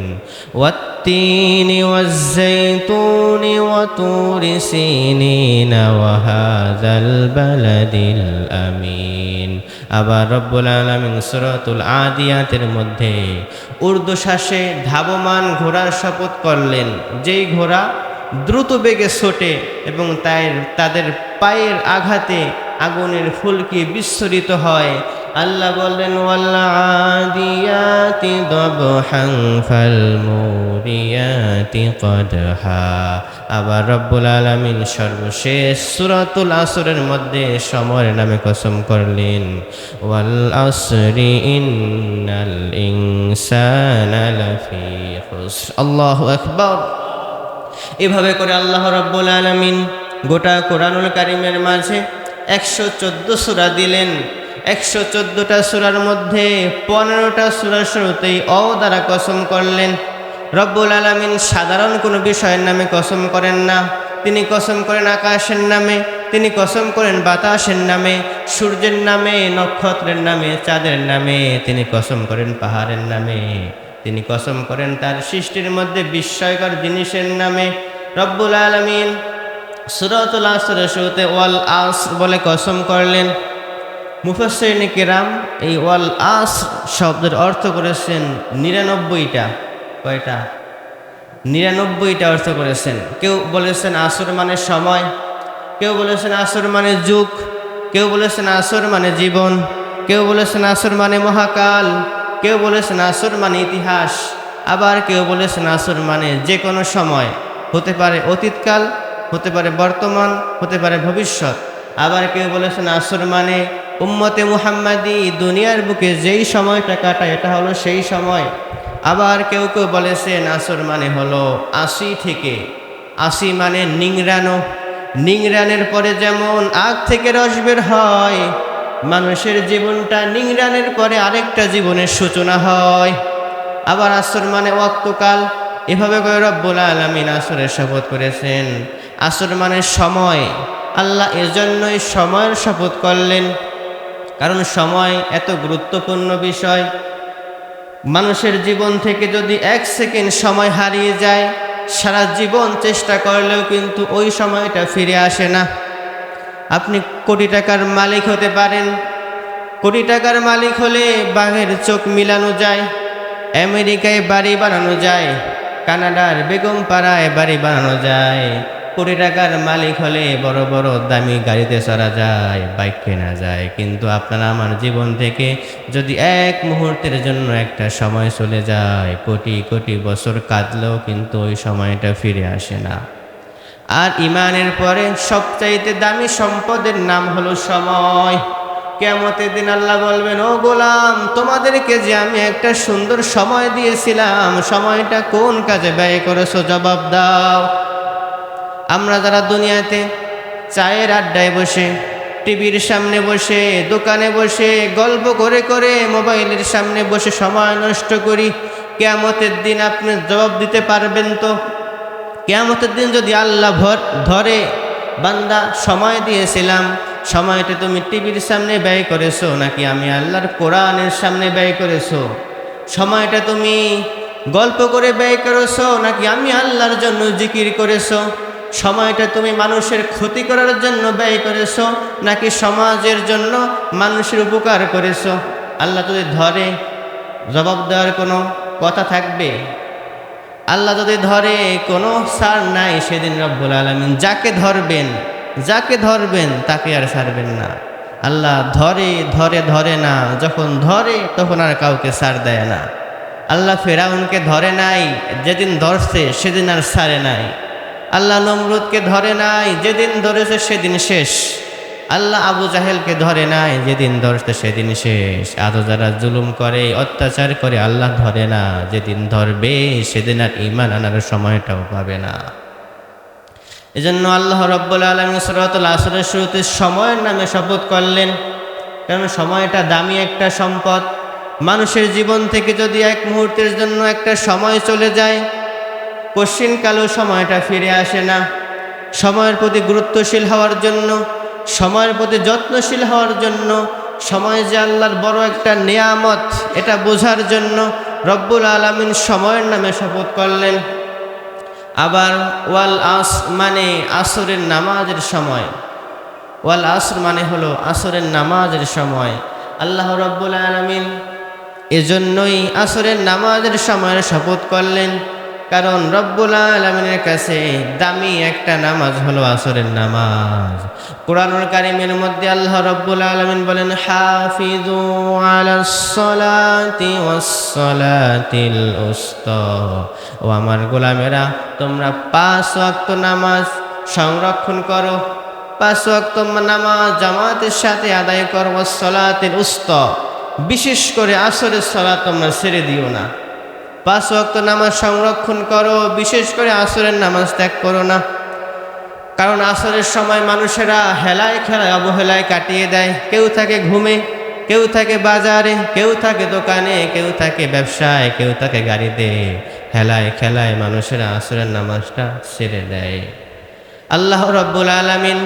ওয়াত-তিনি ওয়াজ-জাইতুনি ওয়া তুরি সিনিনা ওয়া হাযাল বালাদিল আমিন। আবার রব্বুল আলামিন সূরাতুল আদিয়াতের মধ্যে ঊর্ধ্বশ্বাসে ধাবমান ঘোড়ার শপথ করলেন, যেই ঘোড়া দ্রুত বেগে ছোটে এবং তাদের পায়ের আঘাতে আগুনের ফুলকি বিস্ফোরিত হয়। আল্লাহ বললেন ওয়াল আদিয়াতি দবহান ফাল মুরিয়াতি কদহা। আবার রব্বুল আলামিন সর্বশেষ সূরাতুল আসরের মধ্যে সময়ের নামে কসম করলেন ওয়াল আসরি ইন্নাল ইনসানা লাফি খুসর। আল্লাহু আকবার। এভাবে করে আল্লাহ রাব্বুল আলামিন গোটা কোরআনুল কারীমের মাঝে 114 সূরা দিলেন। 114টা সূরার মধ্যে 15টা সূরার শুরুতেই অ দ্বারা কসম করলেন। রব্বুল আলামিন সাধারণ কোনো বিষয়ের নামে কসম করেন না। তিনি কসম করেন আকাশের নামে, তিনি কসম করেন বাতাসের নামে, সূর্যের নামে, নক্ষত্রের নামে, চাঁদের নামে, তিনি কসম করেন পাহাড়ের নামে, তিনি কসম করেন তার সৃষ্টির মধ্যে বিস্ময়কর জিনিসের নামে। রব্বুল আলামিন সূরাতুল আসরের শুরুতে ওয়াল আসর বলে কসম করলেন। মুফাসসিরিন কিরাম এই ওয়াল আসর শব্দের অর্থ করেছেন 99টা। কয়টা? 99টা অর্থ করেছেন। কেউ বলেছেন আসর মানে সময়, কেউ বলেছেন আসর মানে যুগ, কেউ বলেছেন আসর মানে জীবন, কেউ বলেছেন আসর মানে মহাকাল, কেউ বলেছেন আসর মানে ইতিহাস, আবার কেউ বলেছেন আসর মানে যে কোনো সময়, হতে পারে অতীতকাল, হতে পারে বর্তমান, হতে পারে ভবিষ্যৎ। আবার কেউ বলেছেন আসর মানে উম্মতে মুহাম্মাদি দুনিয়ার বুকে যেই সময়টা কাটায় এটা হলো সেই সময়। আবার কেউ কেউ বলেছেন আসর মানে হলো 80 থেকে 80 মানে নিংড়ানো। নিংড়ানের পরে যেমন আগ থেকে রস বের হয়, মানুষের জীবনটা নিংড়ানের পরে আরেকটা জীবনের সূচনা হয়। আবার আসর মানে ওয়াক্তকাল। এভাবে করে রব্বুল আলামিন আসরের শপথ করেছেন। আসর মানে সময়। আল্লাহ এজন্যই সময়ের শপথ করলেন, কারণ সময় এত গুরুত্বপূর্ণ বিষয়। মানুষের জীবন থেকে যদি 1 সেকেন্ড সময় হারিয়ে যায়, সারা জীবন চেষ্টা করলেও কিন্তু ওই সময়টা ফিরে আসে না। আপনি কোটি টাকার মালিক হতে পারেন, কোটি টাকার মালিক হলে বাঘের চোখ মিলানো যায়, আমেরিকায় বাড়ি বানানো যায়, কানাডার বেগম পাড়ায় বাড়ি বানানো যায়। কোটি টাকার মালিক হলে বড় বড় দামি গাড়িতে চড়া যায়, বাইক কেনা যায়। কিন্তু আপনার আমার জীবন থেকে যদি এক মুহূর্তের জন্য একটা সময় চলে যায়, কোটি কোটি বছর কাঁদলেও কিন্তু ওই সময়টা ফিরে আসে না। আর ইমানের পরে সবচাইতে দামি সম্পদের নাম হলো সময়। কিয়ামতের দিন আল্লাহ বলবেন, ও গোলাম, তোমাদেরকে যে আমি একটা সুন্দর সময় দিয়েছিলাম, সময়টা কোন কাজে ব্যয় করেছো, জবাব দাও। আমরা যারা দুনিয়াতে চায়ের আড্ডায় বসে, টিভির সামনে বসে, দোকানে বসে, গল্প করে করে, মোবাইলের সামনে বসে সময় নষ্ট করি, কিয়ামতের দিন আপনি জবাব দিতে পারবেন তো? কিয়ামতের দিন যদি আল্লাহ ধরে, বান্দা সময় দিয়েছিলাম, সময়টা তুমি টিভির সামনে ব্যয় করেছো নাকি আমি আল্লাহর কোরআনের সামনে ব্যয় করেছো? সময়টা তুমি গল্প করে ব্যয় করেছো নাকি আমি আল্লাহর জন্য জিকির করেছো? সময়টা তুমি মানুষের ক্ষতি করার জন্য ব্যয় করেছো নাকি সমাজের জন্য মানুষের উপকার করেছো? আল্লাহ যদি ধরে, জবাব দেওয়ার কোনো কথা থাকবে? আল্লাহ যদি ধরে, কোনো ছাড় নাই। সেদিন রব্বুল আলামিন যাকে ধরবেন তাকে আর ছাড়বেন না। আল্লাহ ধরে না, যখন ধরে তখন আর কাউকে ছাড় দেয় না। আল্লাহ ফেরাউনকে ধরে নাই, যেদিন ধরছে সেদিন আর ছাড়ে নাই। আল্লাহ নমরুদকে ধরে নাই, যেদিন ধরেছে সেদিন শেষ। আল্লাহ আবু জাহেলকে ধরে নাই, যেদিন ধরছে সেদিন শেষ। আজও যারা জুলুম করে, অত্যাচার করে, আল্লাহ ধরে না, যেদিন ধরবে সেদিন আর ঈমান আনার সময়টাও পাবে না। এজন্য আল্লাহ রাব্বুল আলামিন সূরাতুল আসরের শুরুতে সময়ের নামে শপথ করলেন, কারণ সময়টা দামি একটা সম্পদ। মানুষের জীবন থেকে যদি এক মুহূর্তের জন্য একটা সময় চলে যায়, কশিনকালেও সময়টা ফিরে আসে না। সময়ের প্রতি গুরুত্বশীল হওয়ার জন্য, সময়ের প্রতি যত্নশীল হওয়ার জন্য, সময় যে আল্লাহর বড় একটা নিয়ামত, এটা বোঝার জন্য রব্বুল আলামিন সময়ের নামে শপথ করলেন। আবার ওয়াল আসর মানে আসরের নামাজের সময়, ওয়াল আসর মানে হলো আসরের নামাজের সময়। আল্লাহ রব্বুল আলামিন এজন্যই আসরের নামাজের সময়ের শপথ করলেন, কারণ রব্বুল আলামিনের কাছে দামি একটা নামাজ হলো আসরের নামাজ। কুরআনুল কারীমের মধ্যে আল্লাহ রব্বুল আলামিন বলেন, হাফিজু আলাস সালাতি ওয়াস সালাতিল উস্তা। ও আমার গোলামেরা, তোমরা 5 ওয়াক্ত নামাজ সংরক্ষণ করো, 5 ওয়াক্ত নামাজ জামাতের সাথে আদায় করো। ওয়াস সালাতিল উস্তা, বিশেষ করে আসরের সালাত তোমরা ছেড়ে দিও না। 5 ওয়াক্ত নামাজ সংরক্ষণ করো, বিশেষ করে আসরের নামাজ ত্যাগ করো না। কারণ আসরের সময় মানুষেরা হেলায় খেলায় অবহেলায় কাটিয়ে দেয়। কেউ থাকে ঘুমে, কেউ থাকে বাজারে, কেউ থাকে দোকানে, কেউ থাকে ব্যবসায়, কেউ থাকে গাড়িতে। হেলায় খেলায় মানুষেরা আসরের নামাজটা ছেড়ে দেয়। আল্লাহ রাব্বুল আলামিন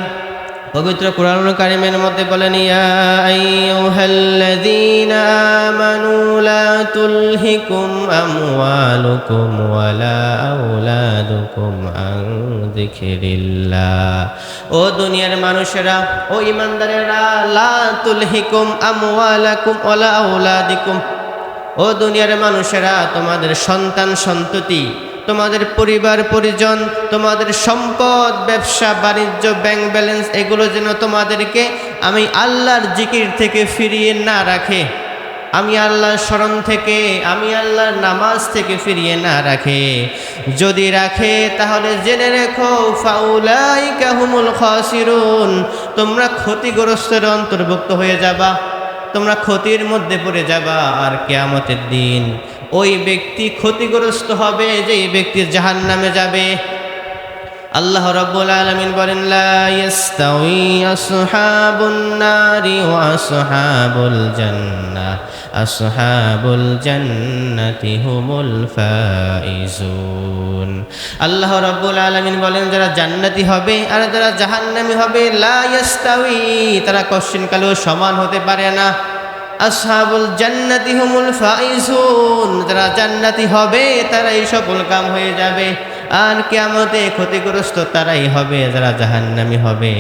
পবিত্র কুরআনুল কারীমের মধ্যে বলেন, ইয়া আইয়ুহাল্লাযীনা আমানু লা তুলহিকুম আমওয়ালুকুম ওয়ালা আওলাদুকুম আন যিকরিল্লাহ। ও দুনিয়ার মানুষেরা, ও ঈমানদারেরা, লা তুলহিকুম আমওয়ালাকুম ওয়ালা আওলাদিকুম। ও দুনিয়ার মানুষেরা, তোমাদের সন্তান সন্ততি, তোমাদের পরিবার পরিজন, তোমাদের সম্পদ, ব্যবসা বাণিজ্য, ব্যাংক ব্যালেন্স, এগুলো যেন তোমাদেরকে আমি আল্লাহর জিকির থেকে ফিরিয়ে না রাখে, আমি আল্লাহর স্মরণ থেকে, আমি আল্লাহর নামাজ থেকে ফিরিয়ে না রাখে। যদি রাখে তাহলে জেনে রেখো, ফাউলাইকা হুমুল খাসিরুন, তোমরা ক্ষতিগ্রস্তের অন্তর্ভুক্ত হয়ে যাবা, তোমরা ক্ষতির মধ্যে পড়ে যাবা। আর কিয়ামতের দিন ওই ব্যক্তি ক্ষতিগ্রস্ত হবে যে ব্যক্তি জাহান্নামে যাবে। আল্লাহ রাব্বুল আলামিন বলেন, লা ইয়াস্তাউই আসহাবুন নারি ওয়া আসহাবুল জান্নাহ, আসহাবুল জান্নাতি হুমুল ফাইজুন। আল্লাহ রাব্বুল আলামিন বলেন, যারা জান্নাতি হবে আর যারা জাহান্নামী হবে, লা ইয়াস্তাউই, তারা কশিনকালেও সমান হতে পারে না। আসহাবুল জান্নাতি হুমুল ফাইজুন, যারা জান্নাতি হবে তারাই সফল কাম হয়ে যাবে। আর কিয়ামতে ক্ষতিগ্রস্ত তারাই হবে যারা জাহান্নামী হবে।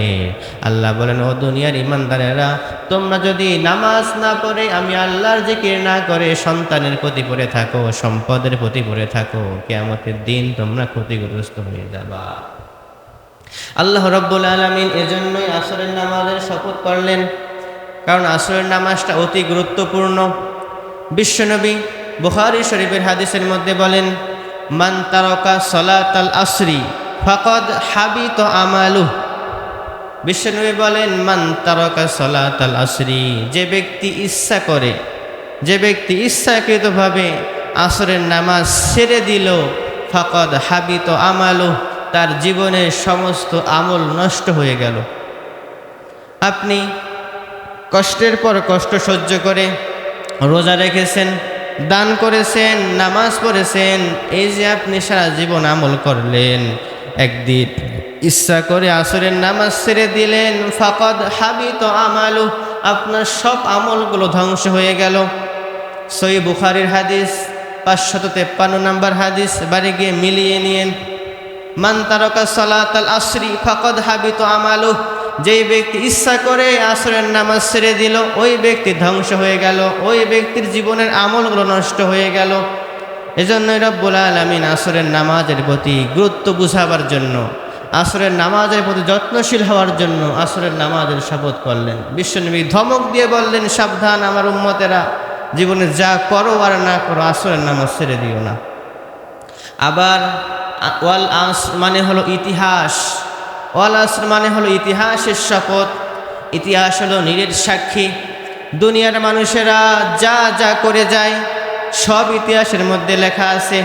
আল্লাহ বলেন, ও দুনিয়ার ঈমানদারেরা, তোমরা যদি নামাজ না পড়ে, আমি আল্লাহর জিকির না করে সন্তানের প্রতি পড়ে থাকো, সম্পদের প্রতি পড়ে থাকো, কিয়ামতের দিন তোমরা ক্ষতিগ্রস্ত হয়ে যাবা। আল্লাহ রাব্বুল আলামিন এজন্যই আসরের নামাজের শপথ করলেন, কারণ আসরের নামাজটা অতি গুরুত্বপূর্ণ। বিশ্বনবী বুখারী শরীফের হাদিসের মধ্যে বলেন, মান তারাকা সালাতাল আসরি ফাকাদ হাবিতা আমালুহু। বিশ্বনবী বলেন, মান তারাকা সালাতাল আসরি, যে ব্যক্তি ইচ্ছা করে, যে ব্যক্তি ইচ্ছাকৃতভাবে আসরের নামাজ ছেড়ে দিল, ফাকাদ হাবিতা আমালুহু, তার জীবনের সমস্ত আমল নষ্ট হয়ে গেল। আপনি কষ্টের পর কষ্ট সহ্য করে রোজা রেখেছেন, দান করেছেন, নামাজ পড়েছেন, এই যে আপনি সারা জীবন আমল করলেন, একদিন ইচ্ছা করে আসরের নামাজ ছেড়ে দিলেন, ফাকাদ হাবিতা আমালুহু, আপনার সব আমলগুলো ধ্বংস হয়ে গেল। সহিহ বুখারীর হাদিস 553 নম্বর হাদিস, বাড়ি গিয়ে মিলিয়ে নিয়েন। মান তারাকা সালাতাল আসরি ফাকাদ হাবিতা আমালুহু, যেই ব্যক্তি ইচ্ছা করে আসরের নামাজ ছেড়ে দিল, ওই ব্যক্তি ধ্বংস হয়ে গেল, ওই ব্যক্তির জীবনের আমলগুলো নষ্ট হয়ে গেল। এজন্যই রব্বুল আলামিন আসরের নামাজের প্রতি গুরুত্ব বুঝাবার জন্য, আসরের নামাজের প্রতি যত্নশীল হওয়ার জন্য আসরের নামাজের শপথ করলেন। বিশ্বনবী ধমক দিয়ে বললেন, সাবধান আমার উম্মতেরা, জীবনে যা করো আর না করো, আসরের নামাজ ছেড়ে দিও না। আবার ওয়াল আসর মানে হলো ইতিহাস, ওয়াল আসর মানে হলো ইতিহাসের শপথ। ইতিহাস হলো নীরের সাক্ষী। দুনিয়ার মানুষেরা যা যা করে যায় সব ইতিহাসের মধ্যে লেখা আছে।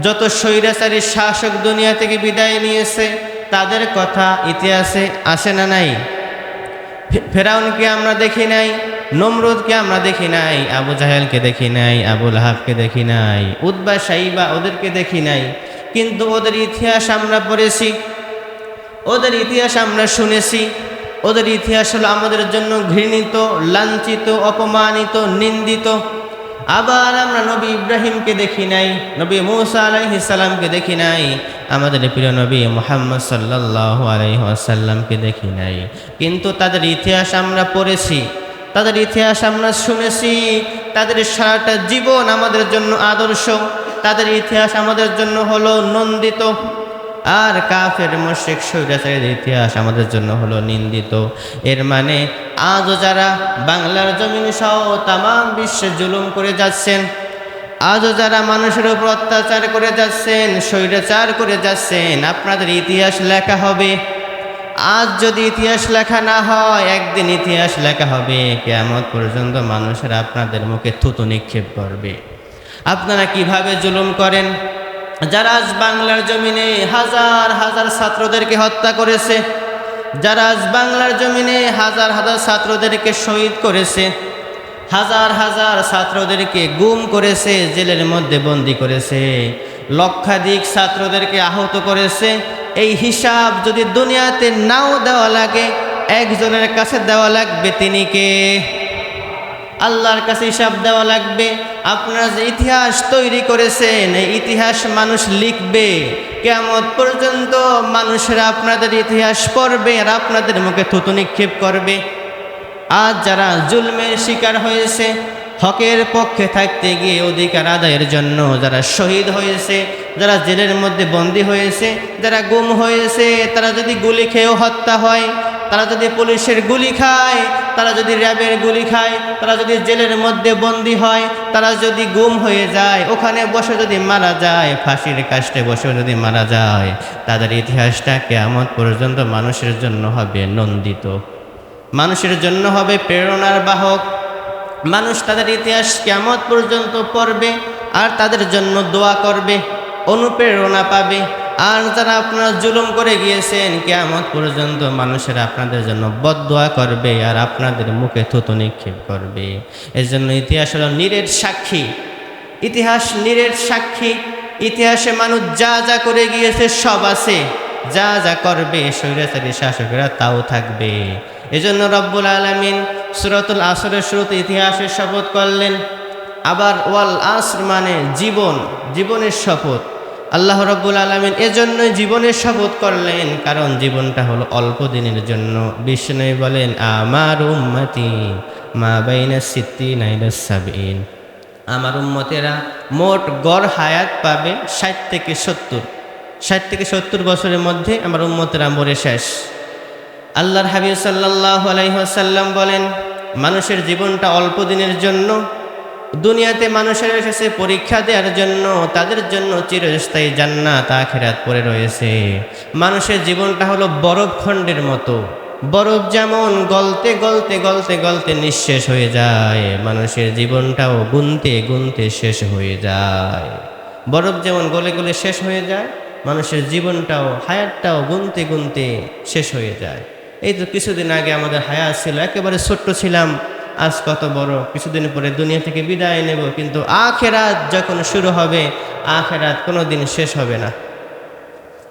যত স্বৈরাচারী শাসক দুনিয়া থেকে বিদায় নিয়েছে তাদের কথা ইতিহাসে আসে না নাই? ফেরাউনকে আমরা দেখি নাই, নমরুদকে আমরা দেখি নাই, আবু জাহেলকে দেখি নাই, আবু লাহাবকে দেখি নাই, উতবা সাইবা ওদেরকে দেখি নাই, কিন্তু ওদের ইতিহাস আমরা পড়েছি, ওদের ইতিহাস আমরা শুনেছি। ওদের ইতিহাস হলো আমাদের জন্য ঘৃণিত, লাঞ্ছিত, অপমানিত, নিন্দিত। আবার আমরা নবী ইব্রাহিমকে দেখি নাই, নবী মূসা আলাইহিস সালামকে দেখি নাই, আমাদের প্রিয় নবী মুহাম্মদ সাল্লাল্লাহু আলাইহি ওয়াসাল্লামকে দেখি নাই, কিন্তু তাদের ইতিহাস আমরা পড়েছি, তাদের ইতিহাস আমরা শুনেছি। তাদের সারাটা জীবন আমাদের জন্য আদর্শ, তাদের ইতিহাস আমাদের জন্য হলো নন্দিত। আর কাফের মুশরিক স্বৈরাচারীর ইতিহাস আমাদের জন্য হলো নিন্দিত। এর মানে আজও যারা বাংলার জমিন সহ তাম বিশ্বে জুলুম করে যাচ্ছেন, আজও যারা মানুষের উপর অত্যাচার করে যাচ্ছেন, স্বৈরাচার করে যাচ্ছেন, আপনাদের ইতিহাস লেখা হবে। আজ যদি ইতিহাস লেখা না হয়, একদিন ইতিহাস লেখা হবে। কিয়ামত পর্যন্ত মানুষেরা আপনাদের মুখে থুতু নিক্ষেপ করবে। আপনারা কিভাবে জুলুম করেন? যারা আজ বাংলার জমিনে হাজার হাজার ছাত্রদেরকে হত্যা করেছে, যারা আজ বাংলার জমিনে হাজার হাজার ছাত্রদেরকে শহীদ করেছে, হাজার হাজার ছাত্রদেরকে গুম করেছে, জেলের মধ্যে বন্দী করেছে, লক্ষাধিক ছাত্রদেরকে আহত করেছে, এই হিসাব যদি দুনিয়াতে নাও দেওয়া লাগে, একজনের কাছে দেওয়া লাগবে, তিনি কে? আল্লাহর কাছে হিসাব দেওয়া লাগবে। আপনারা যে ইতিহাস তৈরি করেছেন, এই ইতিহাস মানুষ লিখবে। কিয়ামত পর্যন্ত মানুষেরা আপনাদের ইতিহাস পড়বে আর আপনাদের মুখে থুতু নিক্ষেপ করবে। আজ যারা জুলমের শিকার হয়েছে, হকের পক্ষে থাকতে গিয়ে অধিকার আদায়ের জন্য যারা শহীদ হয়েছে, যারা জেলের মধ্যে বন্দী হয়েছে, যারা গুম হয়েছে, তারা যদি গুলি খেয়েও হত্যা হয়, তারা যদি পুলিশের গুলি খায়, তারা যদি র্যাবের গুলি খায়, তারা যদি জেলের মধ্যে বন্দী হয়, তারা যদি গুম হয়ে যায়, ওখানে বসে যদি মারা যায়, ফাঁসির কাস্টে বসে যদি মারা যায়, তাদের ইতিহাসটা কিয়ামত পর্যন্ত মানুষের জন্য হবে নন্দিত, মানুষের জন্য হবে প্রেরণার বাহক। মানুষ তাদের ইতিহাস কিয়ামত পর্যন্ত পড়বে আর তাদের জন্য দোয়া করবে, অনুপ্রেরণা পাবে। আর যারা আপনারা জুলুম করে গিয়েছেন, কিয়ামত পর্যন্ত মানুষেরা আপনাদের জন্য বদদোয়া করবে আর আপনাদের মুখে থুতু নিক্ষেপ করবে। এজন্য ইতিহাস হলো নীরের সাক্ষী, ইতিহাস নীরের সাক্ষী। ইতিহাসে মানুষ যা যা করে গিয়েছে সব আছে, যা যা করবে স্বৈরাচারী শাসকেরা তাও থাকবে। এজন্য রব্বুল আলামিন সূরাতুল আসরের শুরুতে ইতিহাসের শপথ করলেন। আবার ওয়াল আসর মানে জীবন, জীবনের শপথ। আল্লাহ রাব্বুল আলামিন এজন্যই জীবনের শপথ করলেন, কারণ জীবনটা হলো অল্প দিনের জন্য। বিষ্ণু বলেন, আমার উম্মতি মা বাইনা সিত্তিনা ইলা সাবঈন, আমার উম্মতেরা মোট গড় হায়াত পাবে 60 থেকে 70 বছরের মধ্যে আমার উম্মতেরা মরে শেষ। আল্লাহর হাবিব সাল্লাল্লাহু আলাইহি ওয়াসাল্লাম বলেন, মানুষের জীবনটা অল্প দিনের জন্য। দুনিয়াতে মানুষের এসেছে পরীক্ষা দেওয়ার জন্য, তাদের জন্য চিরস্থায়ী জান্নাত আখিরাত পড়ে রয়েছে। মানুষের জীবনটা হলো বরফ খণ্ডের মতো, বরফ যেমন গলতে গলতে গলতে গলতে নিঃশেষ হয়ে যায়, মানুষের জীবনটাও গুনতে গুনতে শেষ হয়ে যায়। বরফ যেমন গলে গলে শেষ হয়ে যায়, মানুষের জীবনটাও হায়াতটাও গুনতে গুনতে শেষ হয়ে যায়। এই তো কিছুদিন আগে আমাদের হায়াত ছিল, একেবারে ছোট্ট ছিলাম, আজ কত বড়। কিছুদিন পরে দুনিয়া থেকে বিদায় নেব, কিন্তু আখেরাত যখন শুরু হবে, আখেরাত কোনোদিন শেষ হবে না।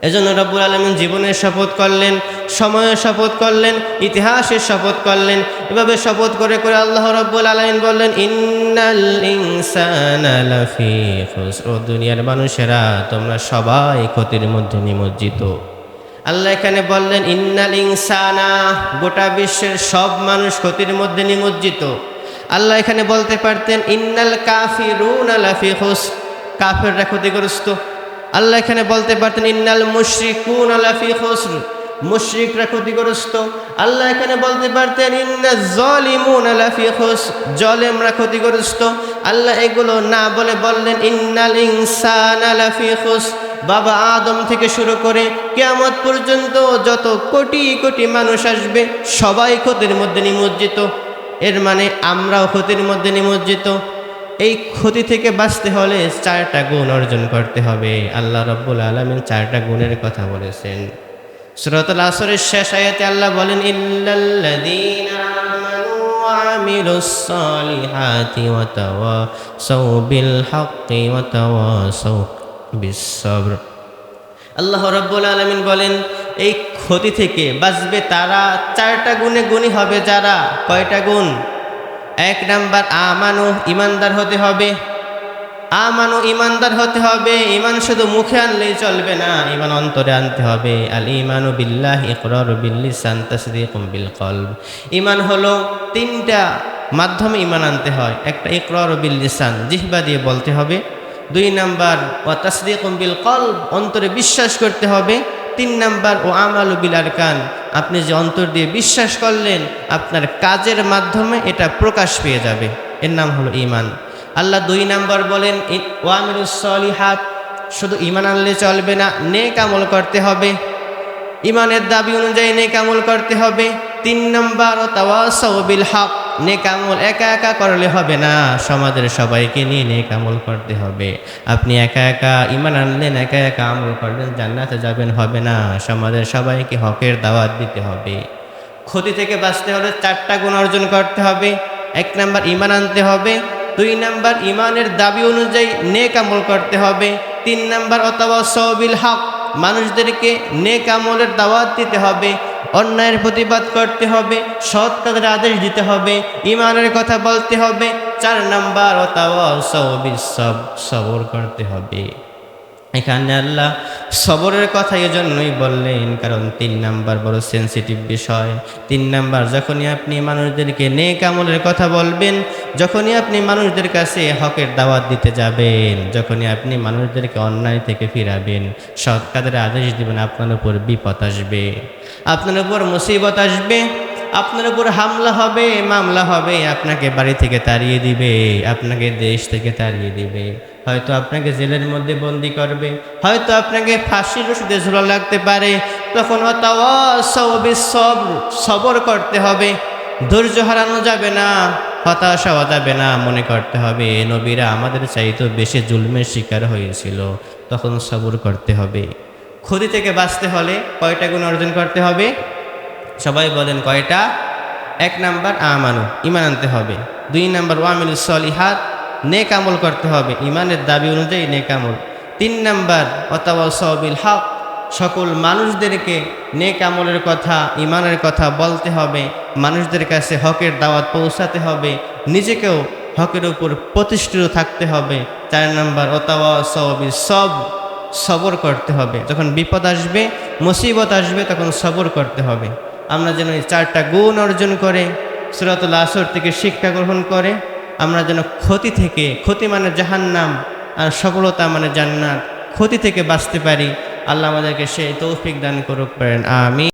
এজন্য রব্বুল আলামিন জীবনের শপথ করলেন, সময়ের শপথ করলেন, ইতিহাসের শপথ করলেন। এভাবে শপথ করে করে আল্লাহ রব্বুল আলামিন বললেন, ইন্নাল ইনসানা লাফি খুসর, ও দুনিয়ার মানুষেরা তোমরা সবাই ক্ষতির মধ্যে নিমজ্জিত। আল্লাহ এখানে বললেন ইন্নাল ইনসানা, গোটা বিশ্বের সব মানুষ ক্ষতির মধ্যে নিমজ্জিত। আল্লাহ এখানে বলতে পারতেন ইন্নাল কাফিরুনা লাফি খুসর, কাফেররা ক্ষতিগ্রস্ত। আল্লাহ এখানে বলতে পারতেন ইন্নাল মুশরিকুনা লাফি খুসর, মুশরিকরা ক্ষতিগ্রস্ত। আল্লাহ এখানে বলতে পারতেন ইন্নাজ জালিমুনা লাফি খুসর, জালেমরা ক্ষতিগ্রস্ত। আল্লাহ এগুলো না বলে বললেন ইন্নাল ইনসানা লাফি খুসর। বাবা আদম থেকে শুরু করে কিয়ামত পর্যন্ত যত কোটি কোটি মানুষ আসবে, সবাই ক্ষতির মধ্যে নিমজ্জিত। এর মানে আমরাও ক্ষতির মধ্যে নিমজ্জিত। এই ক্ষতি থেকে বাঁচতে হলে 4টা গুণ অর্জন করতে হবে। আল্লাহ রাব্বুল আলামিন 4টা গুণের কথা বলেছেন। সূরাতুল আসরের শেষ আয়াতে আল্লাহ বলেন, ইল্লাল্লাযীনা আমানু ওয়া আমিলুস সালিহাতি ওয়া তাওয়াসাউ বিল হাক্কি ওয়া তাওয়াসাউ বিস সাবর। আল্লাহ রাব্বুল আলামিন বলেন, এই ক্ষতি থেকে বাঁচবে তারা 4টা গুণে গুণী হবে যারা। কয়টা গুণ? 1 নাম্বার, আমানু, ইমানদার হতে হবে। আমানু, ইমানদার হতে হবে। ইমান শুধু মুখে আনলেই চলবে না, ইমান অন্তরে আনতে হবে। আল ইমানু বিল্লাহি ইকরারু বিল লিসান তাসদীকুম বিল কলব। ইমান হলো 3টা মাধ্যমে ইমান আনতে হয়। একটা ইকরারু বিল লিসান, জিহ্বা দিয়ে বলতে হবে। 2 নাম্বার ওয়া তাসদীকুম বিল কলব, অন্তরে বিশ্বাস করতে হবে। 3 নাম্বার ও আমালু বিল আরকান, আপনি যে অন্তর দিয়ে বিশ্বাস করলেন, আপনার কাজের মাধ্যমে এটা প্রকাশ পেয়ে যাবে। এর নাম হলো ঈমান। আল্লাহ 2 নাম্বার বলেন ওয়া আমিলুস সলিহাত, শুধু ঈমান আনলে চলবে না, নেক আমল করতে হবে। ঈমানের দাবি অনুযায়ী নেক আমল করতে হবে। 3 নাম্বার ও তাওয়াসাউ বিল হক, নেক আমল একা একা করলে হবে না, সমাজের সবাইকে নিয়ে নেক আমল করতে হবে। আপনি একা একা ঈমান আনলেন, একা একা আমল করলেন, জান্নাতে যাবেন হবে না, সমাজের সবাইকে হকের দাওয়াত দিতে হবে। ক্ষতি থেকে বাঁচতে হলে 4টা গুণ অর্জন করতে হবে। 1 নাম্বার ঈমান আনতে হবে। 2 নাম্বার ঈমানের দাবি অনুযায়ী নেক আমল করতে হবে। 3 নাম্বার ওয়াতাওয়াসাউ বিল হক, মানুষদেরকে নেক আমলের দাওয়াত দিতে হবে, অন্যায়ের প্রতিবাদ করতে হবে, সৎ কাজের আদেশ দিতে হবে, ঈমানের কথা বলতে হবে। 4 নাম্বার ওয়াতাওয়াসাউ বিস সাবর, সবর করতে হবে। এখানে আল্লাহ সবরের কথা এজন্যই বললেন, কারণ 3 নাম্বার বড় সেনসিটিভ বিষয়। 3 নাম্বার, যখনই আপনি মানুষদেরকে নেক আমলের কথা বলবেন, যখনই আপনি মানুষদের কাছে হকের দাওয়াত দিতে যাবেন, যখনই আপনি মানুষদেরকে অন্যায় থেকে ফিরাবেন, সৎ কাজের আদেশ দিবেন, আপনার উপর বিপদ আসবে, আপনার উপর মুসিবত আসবে, আপনার উপর হামলা হবে, মামলা হবে, আপনাকে বাড়ি থেকে তাড়িয়ে দিবে, আপনাকে দেশ থেকে তাড়িয়ে দিবে, হয়তো আপনাকে জেলের মধ্যে বন্দি করবে, হয়তো আপনাকে ফাঁসির রশিদে ঝোলা লাগতে পারে। তখন ওয়াতাওয়াসাউ বিস সাবর, সবর করতে হবে, ধৈর্য হারানো যাবে না, হতাশ হওয়া যাবে না। মনে করতে হবে নবীরা আমাদের চাইতে বেশি জুলমের শিকার হয়েছিল, তখন সবর করতে হবে। ক্ষতি থেকে বাঁচতে হলে কয়টা গুণ অর্জন করতে হবে? সবাই বলেন কয়টা? 1 নাম্বার আমানু, ঈমান আনতে হবে। 2 নাম্বার ওয়া আমিলুস সলিহাত, নেক আমল করতে হবে, ঈমানের দাবি অনুযায়ী নেক আমল। 3 নাম্বার ওয়াতাওয়াসাউ বিল হক, সকল মানুষদেরকে নেক আমলের কথা, ঈমানের কথা বলতে হবে, মানুষদের কাছে হকের দাওয়াত পৌঁছাতে হবে, নিজেকেও হকের উপর প্রতিষ্ঠিত থাকতে হবে। 4 নাম্বার ওয়াতাওয়াসাউ বিস সাবর, সবর করতে হবে। যখন বিপদ আসবে, মুসিবত আসবে, তখন সবর করতে হবে। আমরা যেন এই 4টা গুণ অর্জন করে সূরাতুল আসর থেকে শিক্ষা গ্রহণ করে আমরা যেন ক্ষতি মানে জাহান্নাম, আর সফলতা মানে জান্নাত, ক্ষতি থেকে বাঁচতে পারি। আল্লাহ আমাদেরকে সেই তৌফিক দান করুক, পারেন আমিন।